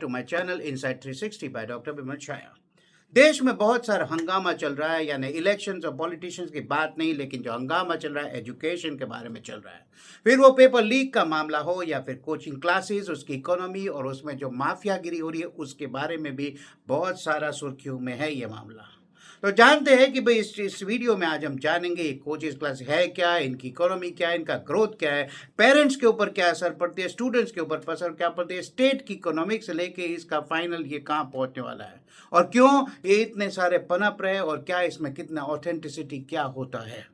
to my channel Inside 360 by Dr. Bimal Chaya। देश में बहुत सारा हंगामा चल रहा है, यानी इलेक्शंस और पॉलिटिशियंस की बात नहीं, लेकिन जो हंगामा चल रहा है एजुकेशन के बारे में चल रहा है। फिर वो पेपर लीक का मामला हो या फिर कोचिंग क्लासेस, उसकी इकोनॉमी और उसमें जो माफियागिरी हो रही है उसके बारे में भी बहुत सारा सुर्खियों में है ये मामला। तो जानते हैं कि भाई इस वीडियो में आज हम जानेंगे कोचिंग क्लास है क्या, इनकी इकोनॉमी क्या है, इनका ग्रोथ क्या है, पेरेंट्स के ऊपर क्या असर पड़ती है, स्टूडेंट्स के ऊपर असर क्या पड़ती है, स्टेट की इकोनॉमिक से लेके इसका फाइनल ये कहाँ पहुंचने वाला है और क्यों ये इतने सारे पनप रहे और क्या इसमें कितना ऑथेंटिसिटी क्या होता है।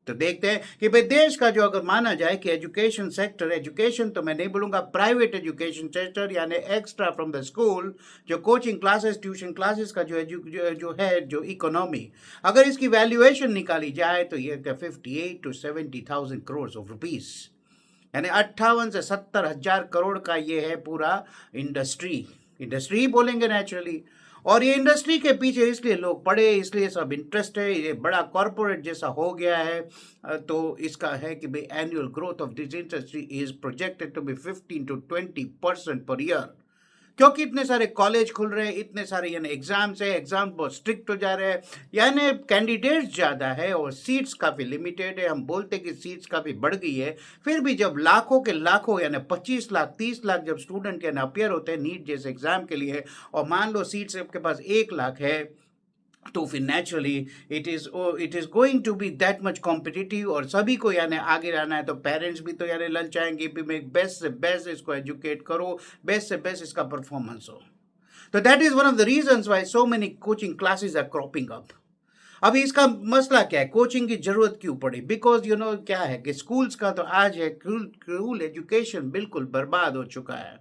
तो देखते हैं कि भाई देश का जो अगर माना जाए कि एजुकेशन सेक्टर, एजुकेशन तो मैं नहीं बोलूंगा, प्राइवेट एजुकेशन सेक्टर यानी एक्स्ट्रा फ्रॉम द स्कूल, जो कोचिंग क्लासेस, ट्यूशन क्लासेस का जो इकोनॉमी, अगर इसकी वैल्यूएशन निकाली जाए तो ये 58 to 70,000 करोड़ ऑफ रुपीस, यानी 58 से 70,000 करोड़ का ये है पूरा इंडस्ट्री बोलेंगे नेचुरली। और ये इंडस्ट्री के पीछे इसलिए लोग पड़े, इसलिए सब इंटरेस्ट है, ये बड़ा कॉरपोरेट जैसा हो गया है। तो इसका है कि भाई annual growth of this industry is projected to be 15 to 20% per year, क्योंकि इतने सारे कॉलेज खुल रहे हैं, इतने सारे यानी एग्जाम्स है, एग्जाम बहुत स्ट्रिक्ट हो जा रहे हैं, यानी कैंडिडेट्स ज़्यादा है और सीट्स काफ़ी लिमिटेड है। हम बोलते हैं कि सीट्स काफ़ी बढ़ गई है, फिर भी जब लाखों के लाखों यानी 25 लाख 30 लाख जब स्टूडेंट यानी अपियर होते हैं नीट जैसे एग्जाम के लिए, और मान लो सीट्स आपके पास 1 लाख है, तो फिर naturally it is going to be that much competitive और सभी को यानी आगे रहना है। तो पेरेंट्स भी तो यानी ललचाएंगे भी मैं बेस्ट से बेस्ट इसको एजुकेट करो, बेस्ट से बेस्ट इसका परफॉर्मेंस हो। तो that is one of the reasons why so many coaching classes are cropping up. अभी इसका मसला क्या है, कोचिंग की जरूरत क्यों पड़ी? बिकॉज यू नो क्या है कि स्कूल्स का तो आज है स्कूल एजुकेशन बिल्कुल बर्बाद हो चुका है।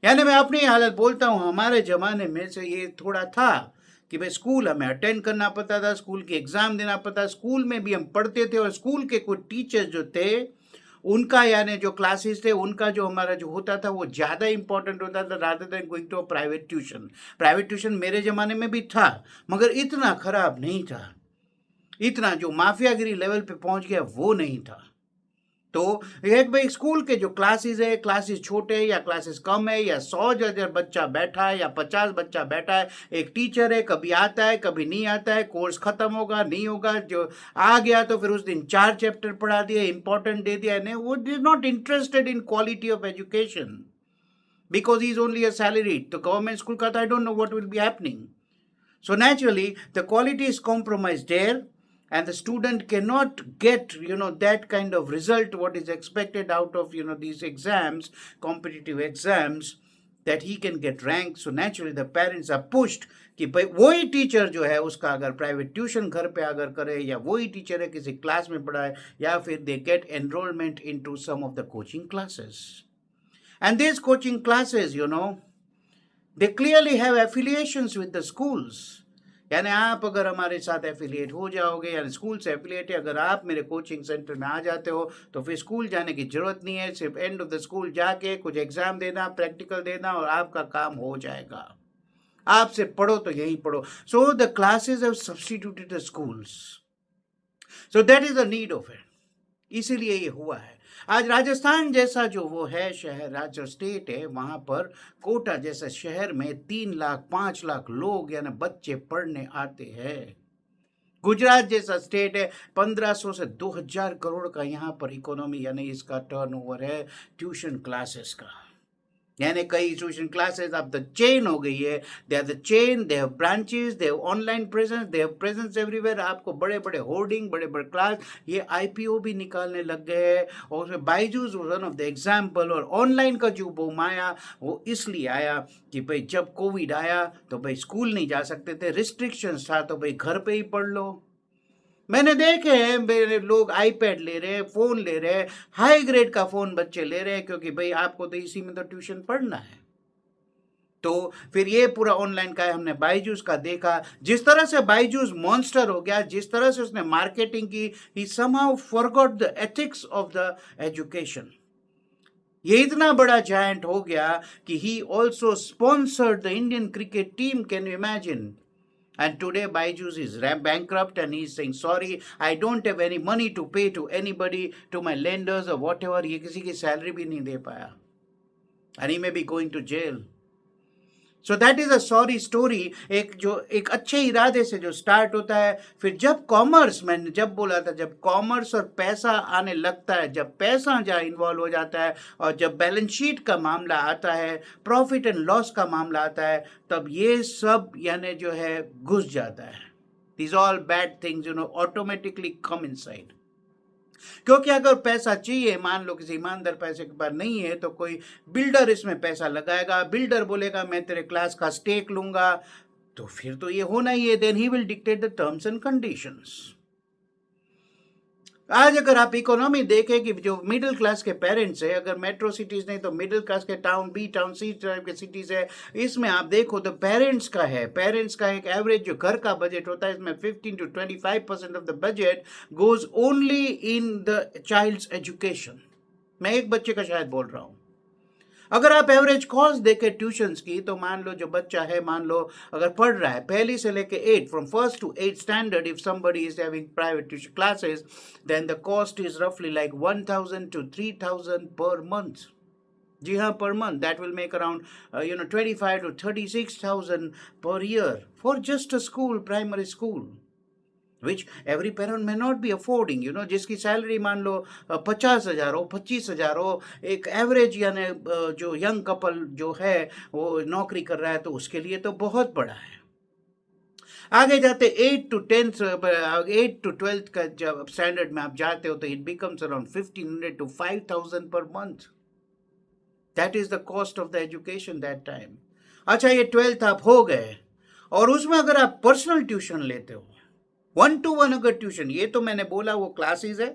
यानी मैं अपनी हालत बोलता हूँ, हमारे ज़माने में से ये थोड़ा था कि भाई स्कूल हमें अटेंड करना पड़ता था, स्कूल के एग्ज़ाम देना पड़ता, स्कूल में भी हम पढ़ते थे और स्कूल के कुछ टीचर्स जो थे उनका यानी जो क्लासेस थे उनका जो हमारा जो होता था वो ज़्यादा इंपॉर्टेंट होता था rather than going to a private tuition. Private tuition मेरे ज़माने में भी था मगर इतना ख़राब नहीं था, इतना जो माफियागिरी लेवल पे पहुंच गया वो नहीं था। तो एक भाई स्कूल के जो क्लासेस है, क्लासेस छोटे या क्लासेस कम है या 100 बच्चा बैठा है या 50 बच्चा बैठा है, एक टीचर है, कभी आता है कभी नहीं आता है, कोर्स खत्म होगा नहीं होगा, जो आ गया तो फिर उस दिन 4 चैप्टर पढ़ा दिया, इंपॉर्टेंट दे दिया, नहीं वो is not interested in quality of education because he is only a salary. तो गवर्नमेंट स्कूल का तो I don't know what will be happening. So naturally, the quality is compromised there, and the student cannot get, that kind of result what is expected out of, these exams, competitive exams, that he can get ranked. So naturally, the parents are pushed कि भाई वही teacher जो है उसका अगर private tuition घर पे अगर करे या वही टीचर है किसी क्लास में पढ़ाए या फिर they get enrolment into some of the coaching classes. And this coaching classes they clearly have affiliations with the schools। यानी आप अगर हमारे साथ एफिलिएट हो जाओगे यानी स्कूल से एफिलिएट है, अगर आप मेरे कोचिंग सेंटर में आ जाते हो तो फिर स्कूल जाने की जरूरत नहीं है, सिर्फ एंड ऑफ द स्कूल जाके कुछ एग्जाम देना, प्रैक्टिकल देना और आपका काम हो जाएगा। आपसे पढ़ो तो यही पढ़ो। So the classes have substituted the schools, so that is the need of it. इसीलिए ये हुआ है। आज राजस्थान जैसा जो वो है शहर, राज्य स्टेट है, वहाँ पर कोटा जैसा शहर में 3 लाख 5 लाख लोग यानी बच्चे पढ़ने आते हैं। गुजरात जैसा स्टेट है, 1500 से 2000 करोड़ का यहाँ पर इकोनॉमी यानी इसका टर्नओवर है ट्यूशन क्लासेस का। यानी कई ट्यूशन क्लासेस अब द चेन हो गई है, they are the chain, they have branches, they have online presence, they have presence everywhere. आपको बड़े बड़े होर्डिंग, बड़े बड़े क्लास, ये आईपीओ भी निकालने लग गए हैं और उसमें Byju's one of the example. और ऑनलाइन का जो बूम आया वो इसलिए आया कि भाई जब कोविड आया तो भाई स्कूल नहीं जा सकते थे, रिस्ट्रिक्शंस था, तो भाई घर पे ही पढ़ लो। मैंने देखे हैं मेरे लोग आईपैड ले रहे हैं, फ़ोन ले रहे हैं, हाई ग्रेड का फ़ोन बच्चे ले रहे हैं क्योंकि भाई आपको तो इसी में तो ट्यूशन पढ़ना है। तो फिर ये पूरा ऑनलाइन का है। हमने बायजूस का देखा, जिस तरह से बायजूस मॉन्स्टर हो गया, जिस तरह से उसने मार्केटिंग की, he somehow forgot the ethics of the education. ये इतना बड़ा जायंट हो गया कि he also sponsored the Indian cricket team, can you imagine? And today Byju's is bankrupt and he's saying, sorry, I don't have any money to pay to anybody, to my lenders or whatever. ये किसी की salary भी नहीं दे पाया and he may be going to jail। So that is a sorry story. एक अच्छे इरादे से जो स्टार्ट होता है, फिर जब कॉमर्स, मैंने जब बोला था, जब कॉमर्स और पैसा आने लगता है, जब पैसा जहाँ इन्वॉल्व हो जाता है, और जब बैलेंस शीट का मामला आता है, प्रॉफिट एंड लॉस का मामला आता है, तब ये सब यानी जो है घुस जाता है। These all bad things, automatically come inside. क्योंकि अगर पैसा चाहिए, मान लो किसी ईमानदार पैसे के पास नहीं है, तो कोई बिल्डर इसमें पैसा लगाएगा, बिल्डर बोलेगा मैं तेरे क्लास का स्टेक लूंगा, तो फिर तो ये होना ही है, then he will dictate the terms and conditions. आज अगर आप इकोनॉमी देखें कि जो मिडिल क्लास के पेरेंट्स है, अगर मेट्रो सिटीज नहीं तो मिडिल क्लास के town, B town, C type के सिटीज है, इसमें आप देखो तो पेरेंट्स का एक एवरेज जो घर का बजट होता है, इसमें 15 to 25% of the budget goes only in the child's education. मैं एक बच्चे का शायद बोल रहा हूँ। अगर आप एवरेज कॉस्ट देखें ट्यूशंस की, तो मान लो जो बच्चा है, मान लो अगर पढ़ रहा है पहली से लेके 8, from first to 8 standard, if somebody is having private tuition classes, then the cost is रफली लाइक 1000 to 3000 पर मंथ। जी हाँ, per month. That will make around 25 to 36,000 per year for just a school, primary school, which every parent may not be affording, जिसकी salary मान लो 50,000 हो, 25,000 हो, एक average यानी जो यंग कपल जो है वो नौकरी कर रहा है, तो उसके लिए तो बहुत बड़ा है। आगे जाते 8 to 12th का जब स्टैंडर्ड में आप जाते हो, तो इट बिकम्स अराउंड 1500 to 5000 पर month. That is the cost of the education that time. अच्छा, ये 12th आप हो गए, और उसमें अगर आप पर्सनल ट्यूशन लेते हो, 1-to-1 अगर ट्यूशन, ये तो मैंने बोला वो क्लासेस है,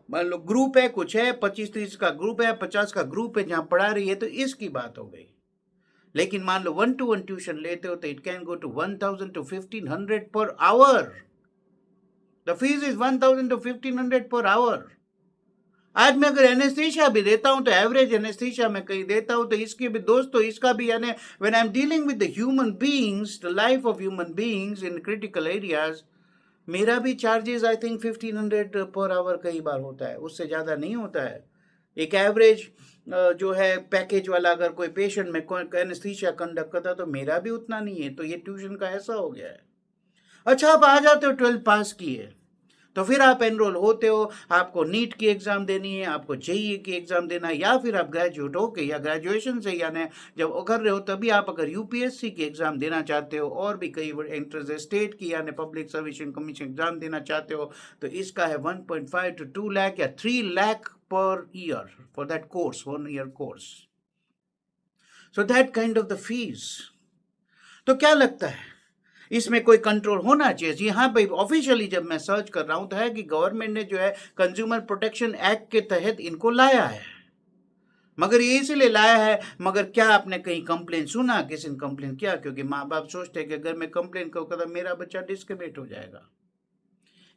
मान लो ग्रुप है, कुछ है 25-30 का ग्रुप है, 50 का ग्रुप है जहां पढ़ा रही है, तो इसकी बात हो गई। लेकिन मान लो 1-to-1 ट्यूशन लेते हो, तो it can go to 1000 to 1500 per hour. The fees is 1000 to 1500 per our. आज मैं अगर एनेस्थीसिया भी देता हूं, तो एवरेज एनेस्थीसिया मैं कहीं देता हूं, तो इसकी भी दोस्तों, इसका भी यानी when I am dealing with the human beings, the life of human beings in critical areas, मेरा भी charges I think 1500 per our कई बार होता है, उससे ज़्यादा नहीं होता है। एक एवरेज जो है पैकेज वाला अगर कोई पेशेंट में एनेस्थीसिया कंडक्ट करता, तो मेरा भी उतना नहीं है। तो ये ट्यूशन का ऐसा हो गया है। अच्छा, आप आ जाते हो 12th पास किए, तो फिर आप एनरोल होते हो, आपको नीट की एग्ज़ाम देनी है, आपको जेईई की एग्ज़ाम देना है, या फिर आप ग्रेजुएट हो के या ग्रेजुएशन से यानी जब कर रहे हो, तभी आप अगर यूपीएससी की एग्ज़ाम देना चाहते हो, और भी कई एंट्रेंस स्टेट की यानी पब्लिक सर्विस कमीशन एग्ज़ाम देना चाहते हो, तो इसका है 1.5 to 2 लाख या 3 लाख पर year for that course, 1 year course. So that kind of the fees. तो क्या लगता है, इसमें कोई कंट्रोल होना चाहिए? जी हाँ भाई, ऑफिशियली जब मैं सर्च कर रहा हूँ, तो है कि गवर्नमेंट ने जो है कंज्यूमर प्रोटेक्शन एक्ट के तहत इनको लाया है। मगर ये इसलिए लाया है, मगर क्या आपने कहीं कंप्लेन सुना, किसी ने कंप्लेन किया? क्योंकि माँ बाप सोचते हैं कि अगर मैं कंप्लेन करूँ तो मेरा बच्चा डिस्क्रिमिनेट हो जाएगा।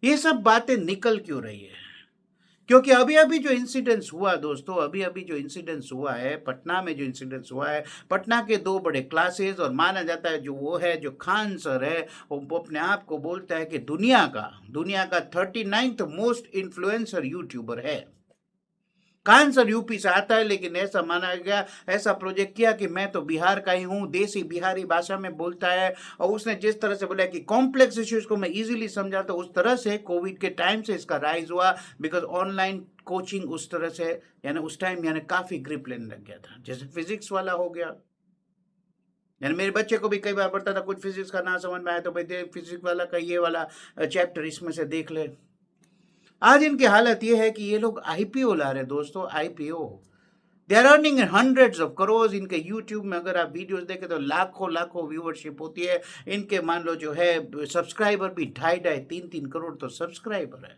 ये सब बातें निकल क्यों रही है? क्योंकि अभी अभी जो इंसिडेंस हुआ दोस्तों, अभी अभी जो इंसिडेंस हुआ है पटना में, जो इंसिडेंस हुआ है, पटना के 2 बड़े क्लासेस, और माना जाता है जो वो है, जो खान सर है, वो अपने आप को बोलता है कि दुनिया का 39th मोस्ट इन्फ्लुएंसर यूट्यूबर है। खान सर यूपी से आता है, लेकिन ऐसा माना गया, ऐसा प्रोजेक्ट किया कि मैं तो बिहार का ही हूँ, देसी बिहारी भाषा में बोलता है, और उसने जिस तरह से बोला कि कॉम्प्लेक्स इश्यूज को मैं इजीली समझा, तो उस तरह से कोविड के टाइम से इसका राइज हुआ, बिकॉज ऑनलाइन कोचिंग उस तरह से यानी उस टाइम यानी काफ़ी ग्रिप लेने लग गया था। जैसे फिजिक्स वाला हो गया, यानी मेरे बच्चे को भी कई बार पढ़ता था, कुछ फिजिक्स का ना समझ में आया, तो भाई फिजिक्स वाला का ये वाला चैप्टर इसमें से देख ले। आज इनकी हालत ये है कि ये लोग आईपीओ ला रहे दोस्तों, IPO. They are earning hundreds of crore. इनके यूट्यूब में अगर आप वीडियोस देखें तो लाखों व्यूअरशिप होती है इनके। मान लो जो है सब्सक्राइबर भी 2.5-3 करोड़ तो सब्सक्राइबर है।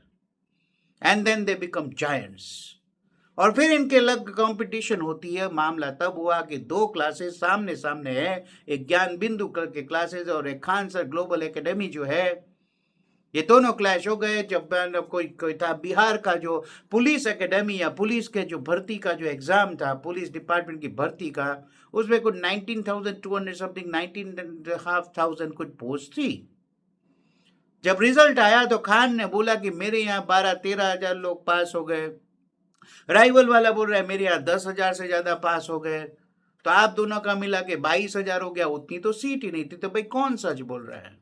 And then they become giants. और फिर इनके लग कंपटीशन होती है। मामला तब हुआ कि 2 क्लासेस सामने सामने है, एक ज्ञान बिंदु के क्लासेस और एक खान सर ग्लोबल एकेडमी जो है, ये दोनों क्लैश हो गए। जब कोई था बिहार का जो पुलिस एकेडमी या पुलिस के जो भर्ती का जो एग्जाम था, पुलिस डिपार्टमेंट की भर्ती का, उसमें कुछ 19,200 समथिंग 19,500 कुछ पोस्ट थी। जब रिजल्ट आया तो खान ने बोला कि मेरे यहाँ 12-13 हजार लोग पास हो गए। राइवल वाला बोल रहा है मेरे यहाँ 10,000 से ज्यादा पास हो गए। तो आप दोनों का मिला के 22,000 हो गया, उतनी तो सीट ही नहीं थी, तो भाई कौन सच बोल रहा है।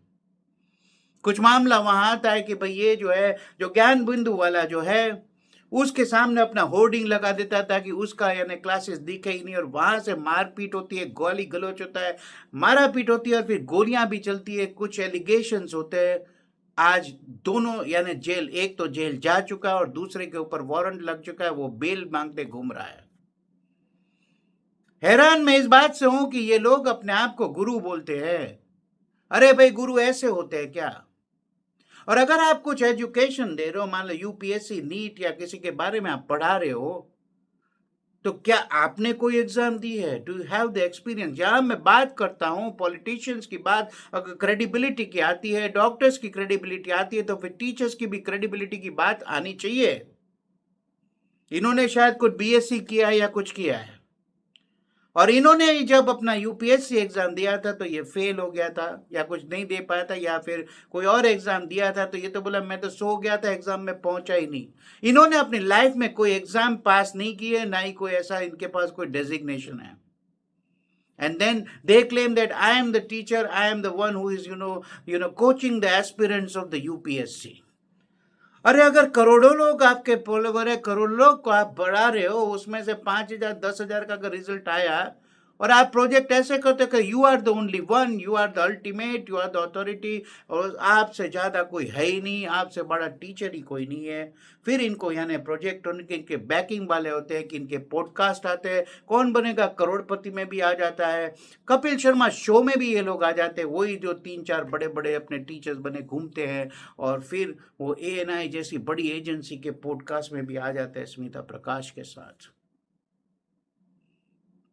कुछ मामला वहां आता है कि भाई ये जो है, जो ज्ञान बिंदु वाला जो है, उसके सामने अपना होर्डिंग लगा देता ताकि उसका यानी क्लासेस दिखे ही नहीं, और वहां से मारपीट होती है, गाली गलौच होता है, मारा पीट होती है, और फिर गोलियां भी चलती है, कुछ एलिगेशंस होते हैं। आज दोनों यानी जेल, एक तो जेल जा चुका है और दूसरे के ऊपर वारंट लग चुका है, वो बेल मांगते घूम रहा है। हैरान मैं इस बात से हूं कि ये लोग अपने आप को गुरु बोलते हैं। अरे भाई, गुरु ऐसे होते हैं क्या? और अगर आप कुछ एजुकेशन दे रहे हो, मान लो यूपीएससी, नीट या किसी के बारे में आप पढ़ा रहे हो, तो क्या आपने कोई एग्जाम दी है? Do you have the experience? जहां मैं बात करता हूं पॉलिटिशियंस की बात, अगर क्रेडिबिलिटी की आती है, डॉक्टर्स की क्रेडिबिलिटी आती है, तो फिर टीचर्स की भी क्रेडिबिलिटी की बात आनी चाहिए। इन्होंने शायद कुछ बीएससी किया है या कुछ किया है, और इन्होंने जब अपना यूपीएससी एग्जाम दिया था तो ये फेल हो गया था, या कुछ नहीं दे पाया था, या फिर कोई और एग्जाम दिया था तो ये तो बोला मैं तो सो गया था, एग्जाम में पहुंचा ही नहीं। इन्होंने अपनी लाइफ में कोई एग्जाम पास नहीं किए, ना ही कोई ऐसा इनके पास कोई डेजिग्नेशन है। And then they claim that I am the teacher, I am the one who is coaching the aspirants of the UPSC. अरे अगर करोड़ों लोग आपके फॉलोवर है, करोड़ों लोग को आप बढ़ा रहे हो, उसमें से 5,000 10,000 का अगर रिजल्ट आया, और आप प्रोजेक्ट ऐसे करते हो you are the only one, you are the ultimate, you are the authority, और आपसे ज्यादा कोई है ही नहीं, आपसे बड़ा टीचर ही कोई नहीं है। फिर इनको यानी प्रोजेक्ट इनके बैकिंग वाले होते हैं कि इनके पॉडकास्ट आते हैं, कौन बनेगा करोड़पति में भी आ जाता है, कपिल शर्मा शो में भी ये लोग आ जाते हैं, वही जो 3-4 बड़े बड़े अपने टीचर्स बने घूमते हैं, और फिर वो ANI जैसी बड़ी एजेंसी के पॉडकास्ट में भी आ जाते हैं स्मिता प्रकाश के साथ।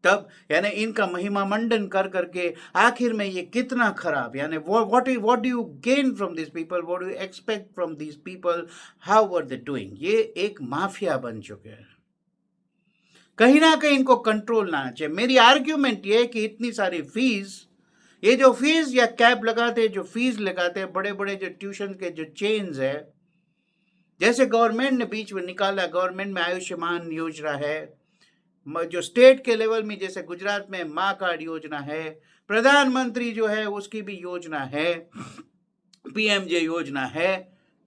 तब यानी इनका महिमा मंडन कर करके आखिर में ये कितना खराब, यानी what do you gain from this people, what do you expect from this people, how were they doing? ये एक माफिया बन चुके हैं। कहीं ना कहीं इनको कंट्रोल लाना चाहिए। मेरी आर्ग्यूमेंट ये है कि इतनी सारी फीस, ये जो फीस या कैप लगाते हैं, जो फीस लगाते हैं, बड़े बड़े जो ट्यूशन के जो चेन्स है, जैसे गवर्नमेंट ने बीच में निकाला, गवर्नमेंट में आयुष्मान योजना है, जो स्टेट के लेवल में जैसे गुजरात में माँ कार्ड योजना है, प्रधानमंत्री जो है उसकी भी योजना है, PMJ योजना है,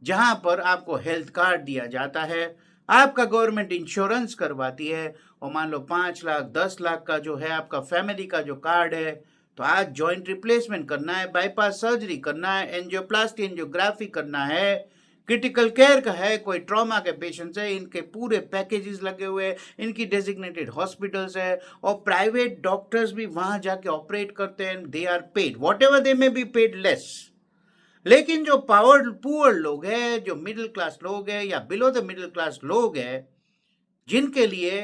जहां पर आपको हेल्थ कार्ड दिया जाता है, आपका गवर्नमेंट इंश्योरेंस करवाती है, और मान लो 5 लाख 10 लाख का जो है आपका फैमिली का जो कार्ड है, तो आज जॉइंट रिप्लेसमेंट करना है, बाईपास सर्जरी करना है, एंजियोप्लास्टी एंजियोग्राफी करना है, क्रिटिकल केयर का है, कोई ट्रॉमा के पेशेंट्स है, इनके पूरे पैकेजेस लगे हुए हैं, इनकी डेजिग्नेटेड हॉस्पिटल्स है, और प्राइवेट डॉक्टर्स भी वहां जाके ऑपरेट करते हैं, they are paid whatever they may be paid less. लेकिन जो पुअर लोग हैं, जो मिडिल क्लास लोग हैं या बिलो द मिडिल क्लास लोग हैं, जिनके लिए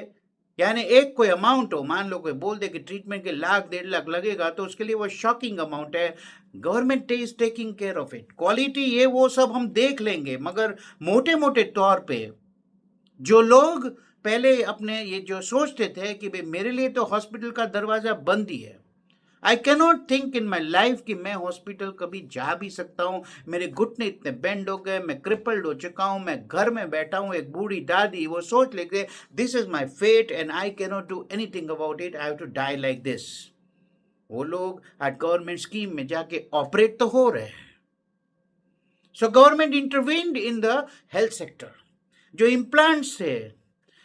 यानी एक कोई अमाउंट हो, मान लो कोई बोल दे कि ट्रीटमेंट के 1,00,000-1,50,000 लगेगा, तो उसके लिए वो शॉकिंग अमाउंट है। Government is taking care of it, quality ये वो सब हम देख लेंगे, मगर मोटे मोटे तौर पे जो लोग पहले अपने ये जो सोचते थे कि भाई मेरे लिए तो हॉस्पिटल का दरवाजा बंद ही है, I cannot think in my life कि मैं हॉस्पिटल कभी जा भी सकता हूँ, मेरे घुटने इतने बेंड हो गए, मैं क्रिपल्ड हो चुका हूँ, मैं घर में बैठा हूँ, एक बूढ़ी दादी वो सोच लेते this is my fate and I cannot do anything about it, I have to die like this. वो लोग आज गवर्नमेंट स्कीम में जाके ऑपरेट तो हो रहे हैं। So government intervened in the health sector. जो इम्प्लांट्स थे,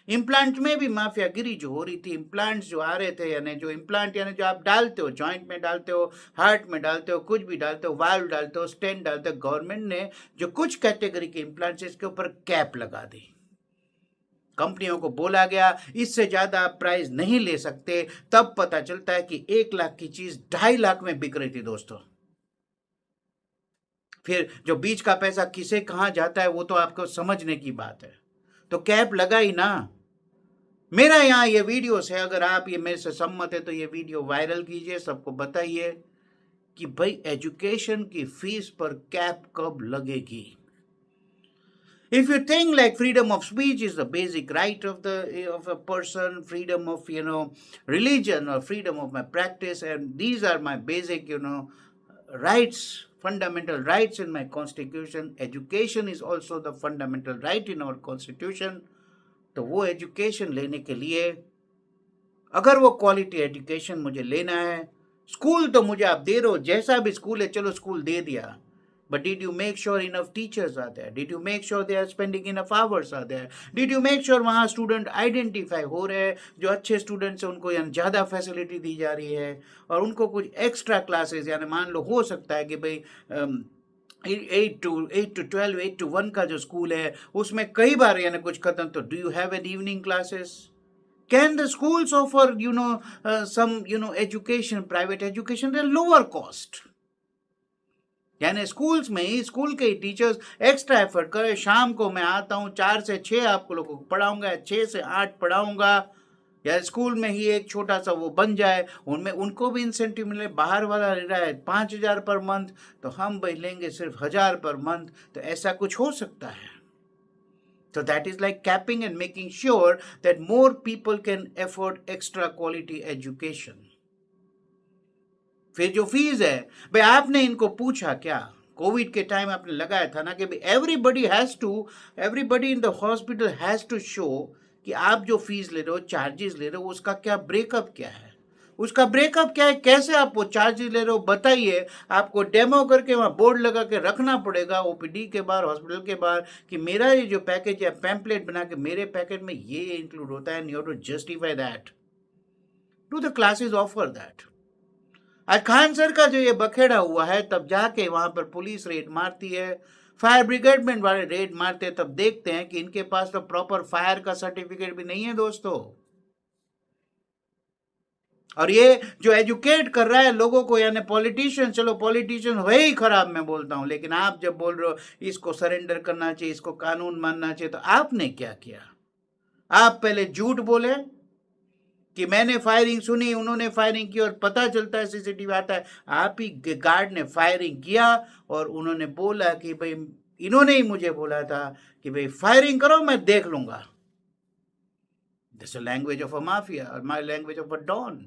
इम्प्लांट में भी माफियागिरी जो हो रही थी, इम्प्लांट्स जो आ रहे थे, यानी जो इम्प्लांट यानी जो आप डालते हो, जॉइंट में डालते हो, हार्ट में डालते हो, कुछ भी डालते हो, वाल्व डालते हो, स्टेंट डालते हो, गवर्नमेंट ने जो कुछ कैटेगरी के इम्प्लांट्स इसके ऊपर कैप लगा दी। कंपनियों को बोला गया इससे ज्यादा आप प्राइस नहीं ले सकते। तब पता चलता है कि 1 लाख की चीज 2.5 लाख में बिक रही थी दोस्तों। फिर जो बीच का पैसा किसे कहां जाता है वो तो आपको समझने की बात है। तो कैप लगा ही ना। मेरा यहाँ ये वीडियो है, अगर आप ये मेरे से सम्मत है तो ये वीडियो वायरल कीजिए, सबको बताइए कि भाई एजुकेशन की फीस पर कैप कब लगेगी। If you think like freedom of speech is the basic right of a person, freedom of religion or freedom of my practice, and these are my basic rights, fundamental rights in my constitution. Education is also the fundamental right in our constitution. तो वो education लेने के लिए अगर वो quality education मुझे लेना है, स्कूल तो मुझे आप दे रहे हो, जैसा भी स्कूल है चलो स्कूल दे दिया, but did you make sure enough teachers are there? Did you make sure they are spending enough hours are there? Did you make sure वहाँ स्टूडेंट आइडेंटिफाई हो रहे हैं, जो अच्छे स्टूडेंट्स हैं उनको यानी ज़्यादा फैसिलिटी दी जा रही है, और उनको कुछ एक्स्ट्रा क्लासेस यानी मान लो हो सकता है कि भाई 8 to 12, 8 to 1 का जो स्कूल है उसमें कई बार यानी कुछ खत्म, तो do you have an evening classes? Can the schools offer some education, private education at lower cost? यानी स्कूल्स में ही स्कूल के टीचर्स एक्स्ट्रा एफर्ट करें, शाम को मैं आता हूँ 4 से 6 आपको लोगों को पढ़ाऊंगा, 6 से 8 पढ़ाऊंगा, या स्कूल में ही एक छोटा सा वो बन जाए, उनमें उनको भी इंसेंटिव मिले। बाहर वाला ले रहा है 5,000 पर मंथ, तो हम भाई लेंगे सिर्फ 1,000 पर मंथ, तो ऐसा कुछ हो सकता है। So that is like capping and making sure that more people can afford extra quality education. फिर जो फीस है भाई, आपने इनको पूछा क्या? कोविड के टाइम आपने लगाया था ना कि भाई everybody in the hospital has to show कि आप जो फीस ले रहे हो, चार्जेस ले रहे हो, उसका क्या ब्रेकअप क्या है, उसका ब्रेकअप क्या है, कैसे आप वो चार्जेस ले रहे हो बताइए। आपको डेमो करके वहाँ बोर्ड लगा के रखना पड़ेगा ओपीडी के बाहर, हॉस्पिटल के बाहर, कि मेरा ये जो पैकेज है, पैम्पलेट बना के मेरे पैकेज में ये इंक्लूड होता है, and you have to justify that to the classes offer that. आज खान सर का जो ये बखेड़ा हुआ है, तब जाके वहां पर पुलिस रेड मारती है, फायर ब्रिगेड में वाले रेड मारते हैं, तब देखते हैं कि इनके पास तो प्रॉपर फायर का सर्टिफिकेट भी नहीं है दोस्तों। और ये जो एजुकेट कर रहा है लोगों को, यानी पॉलिटिशियन, चलो पॉलिटिशियन वही खराब मैं बोलता हूं, लेकिन आप जब बोल रहे हो इसको सरेंडर करना चाहिए, इसको कानून मानना चाहिए, तो आपने क्या किया? आप पहले झूठ बोले कि मैंने फायरिंग सुनी, उन्होंने फायरिंग की, और पता चलता है सीसीटीवी आता है आप ही गार्ड ने फायरिंग किया, और उन्होंने बोला कि भाई इन्होंने ही मुझे बोला था कि भाई फायरिंग करो मैं देख लूंगा। This is language of a mafia और my language of a don.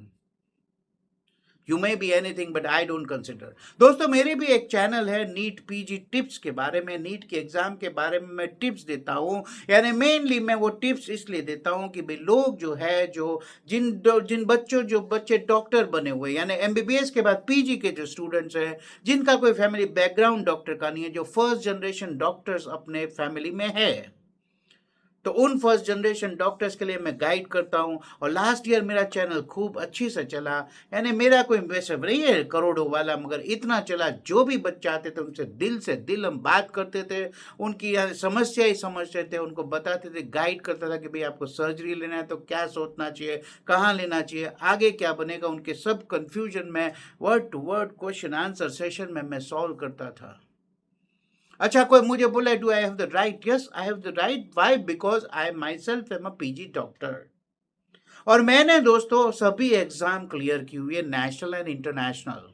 You may be anything but I don't consider. दोस्तों मेरे भी एक चैनल है नीट पीजी टिप्स के बारे में, नीट के एग्जाम के बारे में मैं टिप्स देता हूँ। यानी मेनली मैं वो टिप्स इसलिए देता हूँ कि भाई लोग जो है, जिन बच्चे डॉक्टर बने हुए, यानी एमबीबीएस के बाद पीजी के जो स्टूडेंट्स हैं, जिनका कोई फैमिली बैकग्राउंड डॉक्टर का नहीं है, जो फर्स्ट जनरेशन डॉक्टर्स अपने फैमिली में है, तो उन फर्स्ट जनरेशन डॉक्टर्स के लिए मैं गाइड करता हूं। और लास्ट ईयर मेरा चैनल खूब अच्छी से चला, यानी मेरा कोई वैसे नहीं है करोड़ों वाला, मगर इतना चला, जो भी बच्चे आते थे उनसे दिल से दिल हम बात करते थे, उनकी यानी समस्या ही समझते थे, उनको बताते थे, गाइड करता था कि भाई आपको सर्जरी लेना है तो क्या सोचना चाहिए, कहाँ लेना चाहिए, आगे क्या बनेगा, उनके सब कन्फ्यूजन में word to word question answer session में मैं सॉल्व करता था। अच्छा, कोई मुझे बोला do I have the right? Yes I have the right. Why? Because I myself am a PG doctor, और मैंने दोस्तों सभी एग्जाम क्लियर की हुई है, नेशनल एंड इंटरनेशनल।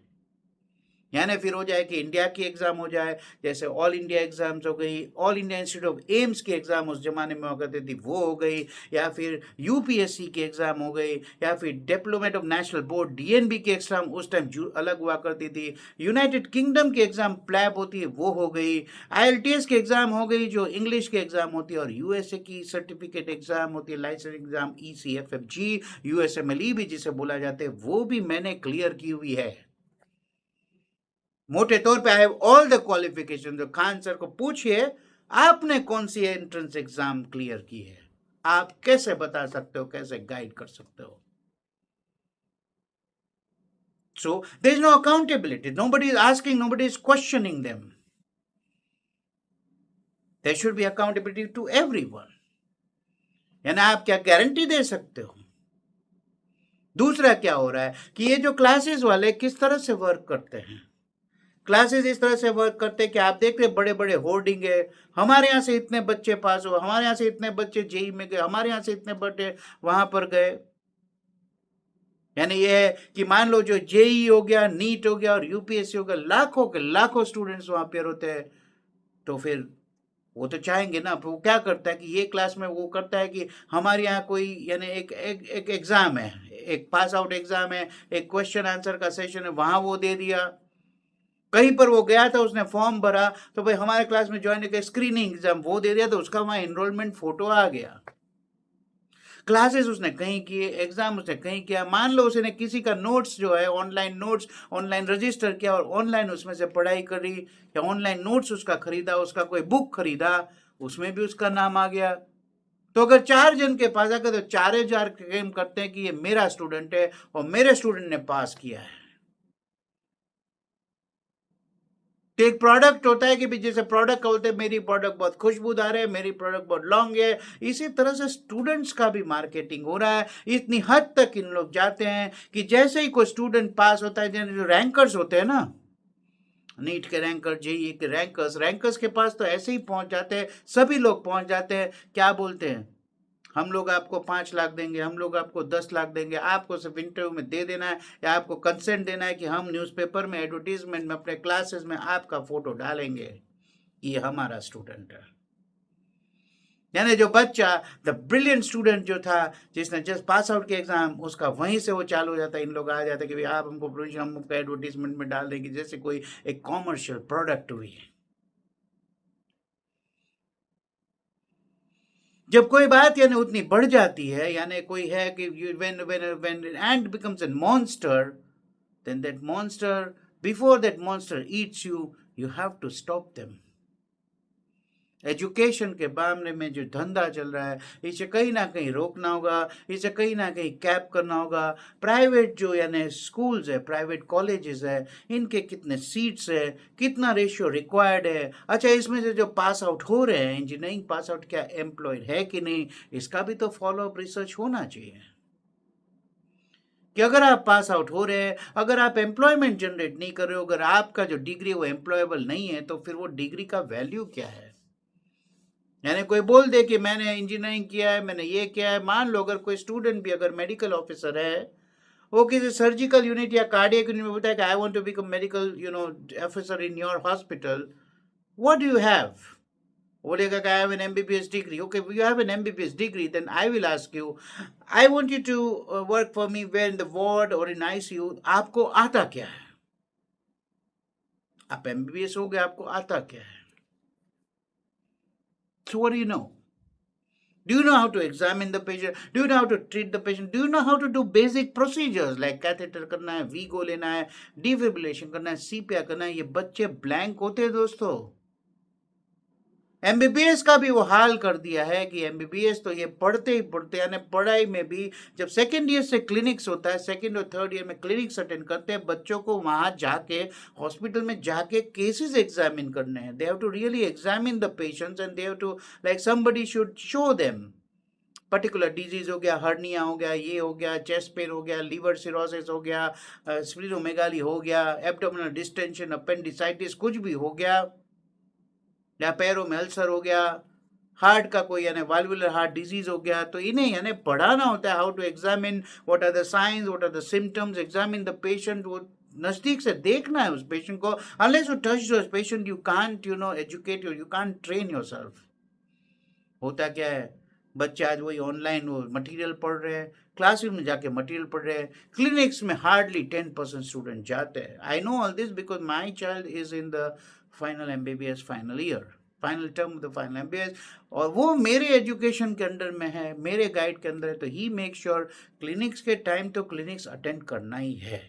यानी फिर हो जाए कि इंडिया की एग्जाम हो जाए, जैसे ऑल इंडिया एग्जाम्स हो गई, all India institute of AIIMS की एग्जाम उस जमाने में हुआ करती थी वो हो गई, या फिर यूपीएससी की एग्जाम हो गई, या फिर diplomat of national board DNB की एग्जाम उस टाइम अलग हुआ करती थी, यूनाइटेड किंगडम की एग्जाम प्लैब होती है वो हो गई, आईएलटीएस की एग्जाम हो गई जो इंग्लिश की एग्जाम होती है, और यूएसए की सर्टिफिकेट एग्जाम होती है, लाइसेंस एग्जाम ECFFG, यूएसएमएलई भी जिसे बोला जाता है, वो भी मैंने क्लियर की हुई है। मोटे तौर पे I have all the qualification. जो खान सर को पूछिए आपने कौन सी एंट्रेंस एग्जाम क्लियर की है, आप कैसे बता सकते हो, कैसे गाइड कर सकते हो? So there is no accountability. Nobody is asking, nobody is questioning them. There should be accountability to everyone. यानी आप क्या गारंटी दे सकते हो? दूसरा क्या हो रहा है कि ये जो क्लासेस वाले किस तरह से वर्क करते हैं, क्लासेस इस तरह से वर्क करते हैं कि आप देख रहे बड़े बड़े होर्डिंग है, हमारे यहाँ से इतने बच्चे पास हो, हमारे यहाँ से इतने बच्चे जेई में गए, हमारे यहाँ से इतने बच्चे वहां पर गए। यानी ये है कि मान लो जो जेई हो गया, नीट हो गया और यूपीएससी हो गया, लाखों के लाखों स्टूडेंट्स वहां पर होते हैं, तो फिर वो तो चाहेंगे ना, वो क्या करता है कि ये क्लास में वो करता है कि हमारे यहाँ कोई यानी एक एग्जाम है, एक पास आउट एग्जाम है, एक क्वेश्चन आंसर का सेशन है, वहां वो दे दिया। कहीं पर वो गया था, उसने फॉर्म भरा, तो भाई हमारे क्लास में ज्वाइन करके स्क्रीनिंग एग्जाम वो दे दिया, तो उसका वहां एनरोलमेंट फोटो आ गया। क्लासेस उसने कहीं किए, एग्जाम उसने कहीं किया। मान लो उसने किसी का नोट्स जो है ऑनलाइन नोट्स ऑनलाइन रजिस्टर किया और ऑनलाइन उसमें से पढ़ाई करी, या ऑनलाइन नोट्स उसका खरीदा, उसका कोई बुक खरीदा, उसमें भी उसका नाम आ गया। तो अगर 4 जन के पास आकर तो 4,000 क्लेम करते हैं कि ये मेरा स्टूडेंट है और मेरे स्टूडेंट ने पास किया है। तो एक प्रोडक्ट होता है कि भी जैसे प्रोडक्ट बोलते हैं मेरी प्रोडक्ट बहुत खुशबूदार है, मेरी प्रोडक्ट बहुत लॉन्ग है, इसी तरह से स्टूडेंट्स का भी मार्केटिंग हो रहा है। इतनी हद तक इन लोग जाते हैं कि जैसे ही कोई स्टूडेंट पास होता है, जो रैंकर्स होते हैं ना, नीट के रैंकर, जेईई के रैंकर्स, रैंकर्स के पास तो ऐसे ही पहुंच जाते हैं, सभी लोग पहुंच जाते हैं। क्या बोलते हैं, हम लोग आपको 5 लाख देंगे, हम लोग आपको 10 लाख देंगे, आपको सिर्फ इंटरव्यू में दे देना है या आपको कंसेंट देना है कि हम न्यूज़पेपर में, एडवर्टीजमेंट में, अपने क्लासेस में आपका फोटो डालेंगे, ये हमारा स्टूडेंट है। यानी जो बच्चा, द ब्रिलियंट स्टूडेंट जो था, जिसने जस्ट पास आउट के एग्जाम, उसका वहीं से वो चालू हो जाता है। इन लोग आ जाते हैं कि भाई आप हमको प्रोविजन, हम आपको एडवर्टीजमेंट में डाल देंगे, जैसे कोई एक कॉमर्शियल प्रोडक्ट हुई है। जब कोई बात यानी उतनी बढ़ जाती है, यानी कोई है कि when an ant becomes a monster, then that monster, before that monster eats you, you have to stop them. Education के मामले में जो धंधा चल रहा है, इसे कहीं ना कहीं रोकना होगा, इसे कहीं ना कहीं कैप करना होगा। प्राइवेट जो यानी स्कूल्स है, प्राइवेट कॉलेजेस है, इनके कितने सीट्स है, कितना रेशियो रिक्वायर्ड है, अच्छा इसमें से जो पास आउट हो रहे हैं इंजीनियरिंग पास आउट, क्या एम्प्लॉयड है कि नहीं, इसका भी तो फॉलो अप रिसर्च होना चाहिए। कि अगर आप पास आउट हो रहे हैं, अगर आप एम्प्लॉयमेंट जनरेट नहीं कर रहे हो, अगर आपका जो डिग्री वो एम्प्लॉयबल नहीं है, तो फिर वो डिग्री का वैल्यू क्या है। यानी कोई बोल दे कि मैंने इंजीनियरिंग किया है, मैंने ये किया है, मान लो अगर कोई स्टूडेंट भी अगर मेडिकल ऑफिसर है, वो किसी सर्जिकल यूनिट या कार्डियक यूनिट में बोलता है कि I want to become medical officer in your hospital, what do you have, बोलेगा कि I have an MBBS degree. Okay, you have an MBBS degree, then I will ask you, I want you to work for me where in the ward और in ICU, आपको आता क्या है। आप MBBS हो गए, आपको आता क्या है। So what do you know? Do you know how to examine the patient? Do you know how to treat the patient? Do you know how to do basic procedures like catheter करना है, we go लेना है, defibrillation करना है, CPR करना है? ये बच्चे ब्लैंक होते हैं दोस्तों। एमबीबीएस का भी वो हाल कर दिया है कि एमबीबीएस तो ये पढ़ते ही पढ़ते, यानी पढ़ाई में भी जब सेकेंड ईयर से क्लिनिक्स होता है, सेकेंड और थर्ड ईयर में क्लिनिक्स अटेंड करते हैं, बच्चों को वहां जाके हॉस्पिटल में जाके केसेस एग्जामिन करने हैं। They have to really examine the patients and they have to, like somebody should show them particular disease हो गया, हर्निया हो गया, ये हो गया, चेस्ट पेन हो गया, लीवर सिरोसिस हो गया, स्प्लीनोमेगाली हो गया, एब्डोमिनल डिस्टेंशन, अपेंडिसाइटिस कुछ भी हो गया, या पैरों में अल्सर हो गया, हार्ट का कोई यानी वाल्वुलर हार्ट डिजीज हो गया, तो इन्हें यानी पढ़ाना होता है how to examine what are the science, what are the symptoms, examine the patient. वो नजदीक से देखना है उस पेशेंट को। Unless you touch the patient you can't educate you can't train yourself. होता क्या है, बच्चे आज वही ऑनलाइन वो मटेरियल पढ़ रहे हैं, क्लासरूम में जाके मटेरियल पढ़ रहे हैं, क्लिनिक्स में हार्डली 10% स्टूडेंट जाते हैं। I know all this because my child is in the final MBBS final year, final term of the final MBBS, और वो मेरे एजुकेशन के अंडर में है, मेरे गाइड के अंदर है। तो ही मेक श्योर क्लिनिक्स के टाइम तो क्लिनिक्स अटेंड करना ही है।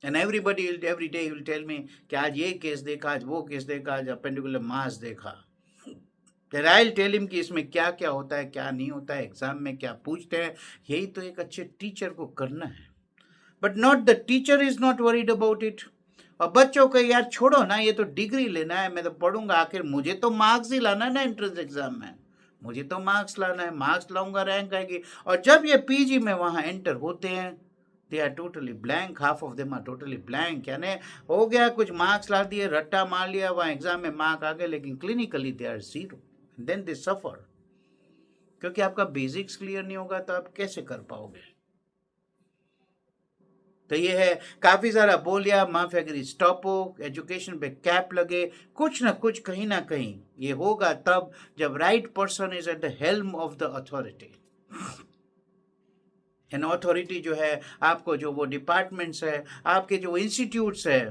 And everybody every day will tell me कि आज ये केस देखा, आज वो केस देखा, आज अपेंडिकुलर मास देखा। Then I'll tell him कि इसमें क्या क्या होता है, क्या नहीं होता है, एग्जाम में क्या पूछते हैं। यही तो एक अच्छे टीचर को करना है। But not the teacher is not worried about it. और बच्चों को यार छोड़ो ना, ये तो डिग्री लेना है, मैं तो पढ़ूंगा, आखिर मुझे तो मार्क्स ही लाना है ना एंट्रेंस एग्जाम में, मुझे तो मार्क्स लाना है, मार्क्स लाऊंगा रैंक आएगी। और जब ये पीजी में वहाँ एंटर होते हैं, they are totally blank, half of them are totally blank. यानी हो गया कुछ मार्क्स ला दिए, रट्टा मार लिया, वहाँ एग्जाम में मार्क आ गए, लेकिन clinically they are zero, then they suffer. क्योंकि आपका बेसिक्स क्लियर नहीं होगा तो आप कैसे कर पाओगे। तो ये है, काफी सारा बोल लिया, माफियागिरी स्टॉप हो, एजुकेशन पे कैप लगे, कुछ ना कुछ कहीं ना कहीं ये होगा तब जब right person is at the helm of the authority. An authority जो है, आपको जो वो डिपार्टमेंट्स है, आपके जो इंस्टीट्यूट्स है,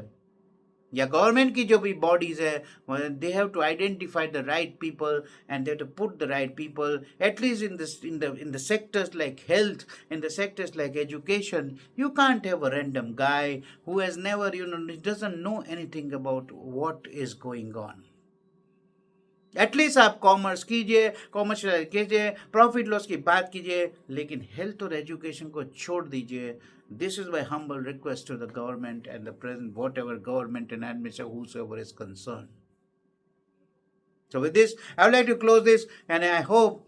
या गवर्नमेंट की जो भी बॉडीज है, they have to identify the right people and they have to put the right people at least in the sectors like health, in the sectors like education. You can't have a random guy who has never, doesn't know anything about what is going on. At least आप commerce कीजिए, commercial कीजिए, profit loss की बात कीजिए, लेकिन health और education को छोड़ दीजिए. This is my humble request to the government and the present, whatever government and administration, whosoever is concerned. So with this, I would like to close this, and I hope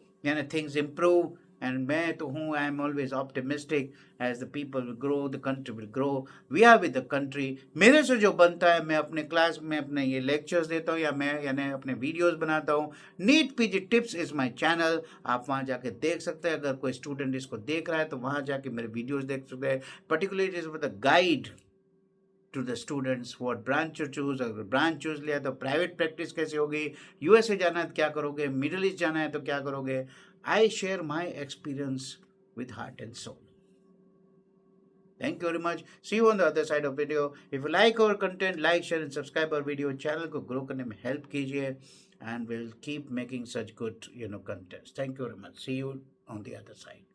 things improve. And मैं तो हूँ, I am always optimistic. As the people will grow, the country will grow. We are with the country. मेरे से जो बनता है, मैं अपने क्लास में अपने ये लेक्चर्स देता हूँ, या मैं अपने वीडियोस बनाता हूँ. NEET PG tips is my channel. आप वहाँ जाके देख सकते हैं. अगर कोई स्टूडेंट इसको देख रहा है तो वहाँ जाके मेरे वीडियोस देख सकते हैं. Particularly it is with the guide to the students what branch to choose. अगर ब्रांच चूज लिया तो प्राइवेट प्रैक्टिस कैसे होगी, यूएसए जाना है तो क्या करोगे, मिडिल ईस्ट जाना है तो क्या करोगे. I share my experience with heart and soul. Thank you very much. See you on the other side of video. If you like our content, like, share and subscribe our video. Channel को grow करने में help कीजिए, and we'll keep making such good contents. Thank you very much. See you on the other side.